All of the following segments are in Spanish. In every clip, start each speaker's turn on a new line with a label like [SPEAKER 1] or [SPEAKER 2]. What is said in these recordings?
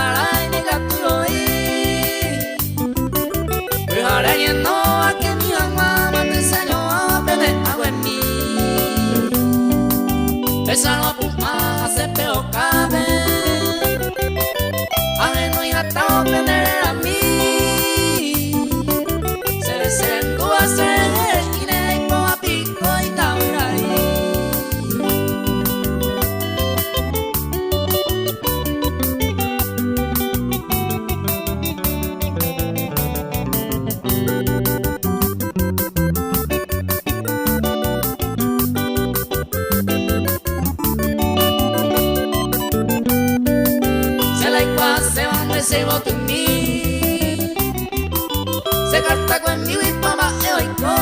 [SPEAKER 1] Sarai ni Katuyoi Wihare no Akemi Ama Matesanyo Apene Aguemi Esa no Puma Se peo cabe Ane no Yatao Penere a mí Se deseen tu hacer Ine y Poa Pico y Taurai Se voto en mí Se carta conmigo y pama eoico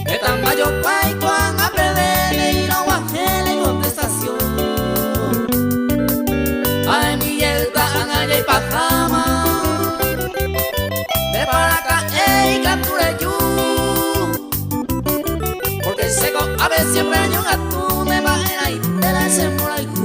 [SPEAKER 1] Eta mayo guay cuan a pelele y no guajele y contestación Ay mi yelda anaya y pajama De para acá y capture yu Porque seco a ver siempre año gatú me bajera y te la se mora y